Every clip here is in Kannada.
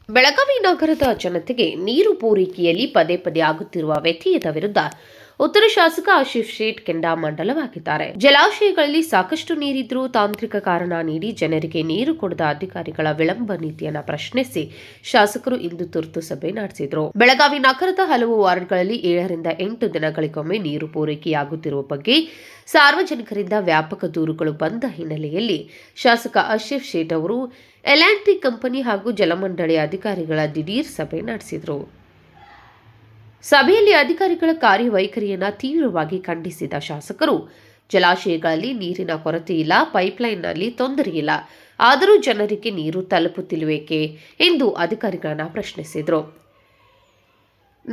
ಬೆಳಗಾವಿ ನಗರದ ಜನತೆಗೆ ನೀರು ಪೂರೈಕೆಯಲ್ಲಿ ಪದೇ ಪದೇ ಆಗುತ್ತಿರುವ ವ್ಯತ್ಯಯದ ವಿರುದ್ಧ ಉತ್ತರ ಶಾಸಕ ಆಶೀಫ್ ಶೇಟ್ ಕೆಂಡಾಮಂಡಲವಾಗಿದ್ದಾರೆ. ಜಲಾಶಯಗಳಲ್ಲಿ ಸಾಕಷ್ಟು ನೀರಿದ್ರೂ ತಾಂತ್ರಿಕ ಕಾರಣ ನೀಡಿ ಜನರಿಗೆ ನೀರು ಕೊಡದ ಅಧಿಕಾರಿಗಳ ವಿಳಂಬ ನೀತಿಯನ್ನು ಪ್ರಶ್ನಿಸಿ ಶಾಸಕರು ಇಂದು ತುರ್ತು ಸಭೆ ನಡೆಸಿದರು. ಬೆಳಗಾವಿ ನಗರದ ಹಲವು ವಾರ್ಡ್ಗಳಲ್ಲಿ 7 ರಿಂದ 8 ದಿನಗಳಿಗೊಮ್ಮೆ ನೀರು ಪೂರೈಕೆಯಾಗುತ್ತಿರುವ ಬಗ್ಗೆ ಸಾರ್ವಜನಿಕರಿಂದ ವ್ಯಾಪಕ ದೂರುಗಳು ಬಂದ ಹಿನ್ನೆಲೆಯಲ್ಲಿ ಶಾಸಕ ಆಶೀಫ್ ಶೇಟ್ ಅವರು L&T ಕಂಪನಿ ಹಾಗೂ ಜಲಮಂಡಳಿ ಅಧಿಕಾರಿಗಳ ದಿಢೀರ್ ಸಭೆ ನಡೆಸಿದರು. ಸಭೆಯಲ್ಲಿ ಅಧಿಕಾರಿಗಳ ಕಾರ್ಯವೈಖರಿಯನ್ನು ತೀವ್ರವಾಗಿ ಖಂಡಿಸಿದ ಶಾಸಕರು ಜಲಾಶಯಗಳಲ್ಲಿ ನೀರಿನ ಕೊರತೆ ಇಲ್ಲ, ಪೈಪ್ಲೈನ್ನಲ್ಲಿ ತೊಂದರೆ ಇಲ್ಲ, ಆದರೂ ಜನರಿಗೆ ನೀರು ತಲುಪುತ್ತಿಲ್ಲವೇಕೆ ಎಂದು ಅಧಿಕಾರಿಗಳನ್ನು ಪ್ರಶ್ನಿಸಿದರು.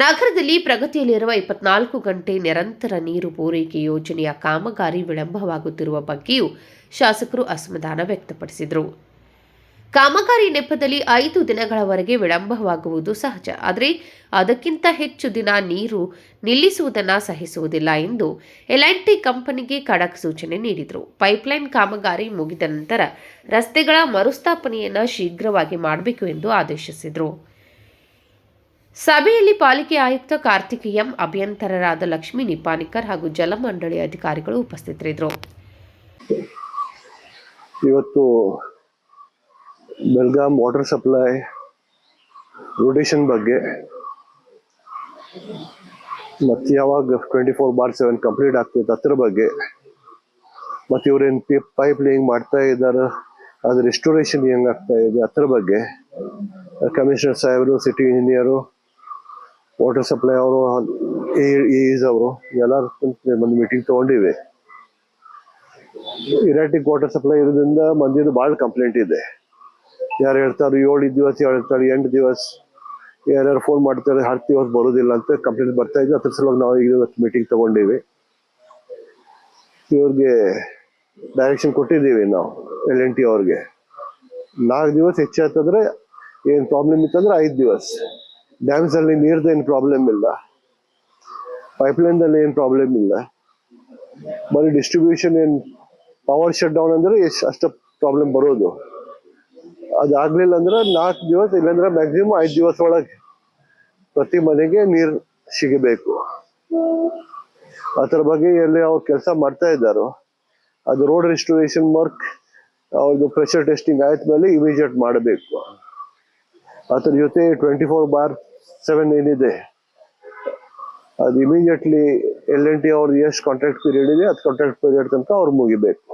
ನಗರದಲ್ಲಿ ಪ್ರಗತಿಯಲ್ಲಿರುವ 24 ಗಂಟೆ ನಿರಂತರ ನೀರು ಪೂರೈಕೆ ಯೋಜನೆಯ ಕಾಮಗಾರಿ ವಿಳಂಬವಾಗುತ್ತಿರುವ ಬಗ್ಗೆಯೂ ಶಾಸಕರು ಅಸಮಾಧಾನ ವ್ಯಕ್ತಪಡಿಸಿದರು. ಕಾಮಗಾರಿ ನೆಪದಲ್ಲಿ 5 ದಿನಗಳವರೆಗೆ ವಿಳಂಬವಾಗುವುದು ಸಹಜ, ಆದರೆ ಅದಕ್ಕಿಂತ ಹೆಚ್ಚು ದಿನ ನೀರು ನಿಲ್ಲಿಸುವುದನ್ನು ಸಹಿಸುವುದಿಲ್ಲ ಎಂದು L&T ಕಂಪನಿಗೆ ಖಡಕ್ ಸೂಚನೆ ನೀಡಿದರು. ಪೈಪ್ಲೈನ್ ಕಾಮಗಾರಿ ಮುಗಿದ ನಂತರ ರಸ್ತೆಗಳ ಮರುಸ್ಥಾಪನೆಯನ್ನು ಶೀಘ್ರವಾಗಿ ಮಾಡಬೇಕು ಎಂದು ಆದೇಶಿಸಿದರು. ಸಭೆಯಲ್ಲಿ ಪಾಲಿಕೆ ಆಯುಕ್ತ ಕಾರ್ತಿಕೇಯಂ, ಅಭಿಯಂತರರಾದ ಲಕ್ಷ್ಮೀ ನಿಪಾನಿಕರ್ ಹಾಗೂ ಜಲಮಂಡಳಿ ಅಧಿಕಾರಿಗಳು ಉಪಸ್ಥಿತರಿದ್ದರು. ಇವತ್ತು ಬೆಳಗಾಂ ವಾಟರ್ ಸಪ್ಲೈ ರೊಟೇಷನ್ ಬಗ್ಗೆ ಮತ್ತು ಯಾವಾಗ 24/7 ಕಂಪ್ಲೀಟ್ ಆಗ್ತೈತೆ ಅದ್ರ ಬಗ್ಗೆ ಮತ್ತು ಇವ್ರೇನು ಪೈಪ್ ಲೈನ್ ಮಾಡ್ತಾ ಇದ್ದಾರೆ ಅದು ರೆಸ್ಟೋರೇಷನ್ ಹೆಂಗಾಗ್ತಾ ಇದೆ ಅದ್ರ ಬಗ್ಗೆ ಕಮಿಷನರ್ ಸಾಹೇಬರು, ಸಿಟಿ ಇಂಜಿನಿಯರು, ವಾಟರ್ ಸಪ್ಲೈ ಅವರು, ಎಇಸ್ ಅವರು ಎಲ್ಲರೂ ಒಂದು ಮೀಟಿಂಗ್ ತಗೊಂಡಿವೆ. ಇರಾಟಿಕ್ ವಾಟರ್ ಸಪ್ಲೈ ಇರೋದ್ರಿಂದ ಮಂದಿದು ಭಾಳ ಕಂಪ್ಲೇಂಟ್ ಇದೆ. ಯಾರು ಹೇಳ್ತಾರೆ 7 ದಿವಸ, ಯಾರು ಹೇಳ್ತಾರೆ 8 ದಿವಸ, ಯಾರ್ಯಾರು ಫೋನ್ ಮಾಡ್ತಾರೆ 10 ದಿವಸ ಬರೋದಿಲ್ಲ ಅಂತ ಕಂಪ್ಲೇಂಟ್ ಬರ್ತಾ ಇದೆ. ಅದ್ರ ಸಲುವಾಗಿ ನಾವು ಈಗ ಮೀಟಿಂಗ್ ತಗೊಂಡಿವಿ. ಇವ್ರಿಗೆ ಡೈರೆಕ್ಷನ್ ಕೊಟ್ಟಿದ್ದೀವಿ ನಾವು L&T ಅವ್ರಿಗೆ. 4 ದಿವಸ ಹೆಚ್ಚಾಯ್ತಂದ್ರೆ ಏನು ಪ್ರಾಬ್ಲಮ್ ಇತ್ತಂದ್ರೆ 5 ದಿವಸ. ಡ್ಯಾಮ್ಸ್ ಅಲ್ಲಿ ನೀರ್ದು ಏನು ಪ್ರಾಬ್ಲಮ್ ಇಲ್ಲ, ಪೈಪ್ಲೈನ್ದಲ್ಲಿ ಏನು ಪ್ರಾಬ್ಲಮ್ ಇಲ್ಲ, ಬರೀ ಡಿಸ್ಟ್ರಿಬ್ಯೂಷನ್ ಏನು ಪವರ್ ಶಟ್ ಡೌನ್ ಅಂದ್ರೆ ಅಷ್ಟು ಪ್ರಾಬ್ಲಮ್ ಬರೋದು. ಅದಾಗ್ಲಿಲ್ಲ ಅಂದ್ರೆ 4 ದಿವಸ, ಇಲ್ಲಾಂದ್ರೆ ಮ್ಯಾಕ್ಸಿಮಮ್ 5 ದಿವಸ ಒಳಗೆ ಪ್ರತಿ ಮನೆಗೆ ನೀರು ಸಿಗಬೇಕು. ಅದರ ಬಗ್ಗೆ ಎಲ್ಲಿ ಅವ್ರು ಕೆಲಸ ಮಾಡ್ತಾ ಇದ್ದಾರೋ ಅದು ರೋಡ್ ರೆಸ್ಟೋರೇಷನ್ ವರ್ಕ್ ಅವ್ರದ್ದು ಪ್ರೆಷರ್ ಟೆಸ್ಟಿಂಗ್ ಆದ್ಮೇಲೆ ಇಮಿಡಿಯೇಟ್ ಮಾಡಬೇಕು. ಅದ್ರ ಜೊತೆ 24/7 ಏನಿದೆ ಅದು ಇಮಿಡಿಯೇಟ್ಲಿ L&T ಅವ್ರದ್ದು ಎಷ್ಟು ಕಾಂಟ್ರಾಕ್ಟ್ ಪೀರಿಯಡ್ ಇದೆ ಅದು ಕಾಂಟ್ರಾಕ್ಟ್ ಪೀರಿಯಡ್ ತನಕ ಅವ್ರು ಮುಗಿಬೇಕು.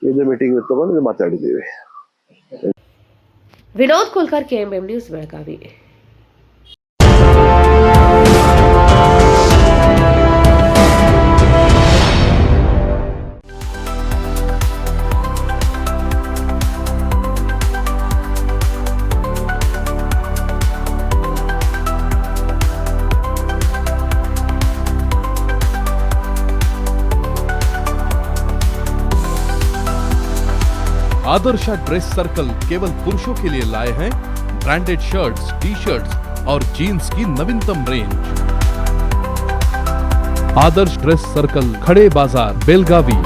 ಇದು ಮೀಟಿಂಗ್ ತಗೊಂಡು ಮಾತಾಡಿದ್ದೀವಿ. Vinod Kolkar, KMM news, Belagavi. Adarsh dress circle केवल पुरुषों के लिए लाए हैं ब्रांडेड शर्ट्स, टी-शर्ट्स और जीन्स की नवीनतम रेंज। आदर्श ड्रेस सर्कल, खड़े बाजार, बेलगावी।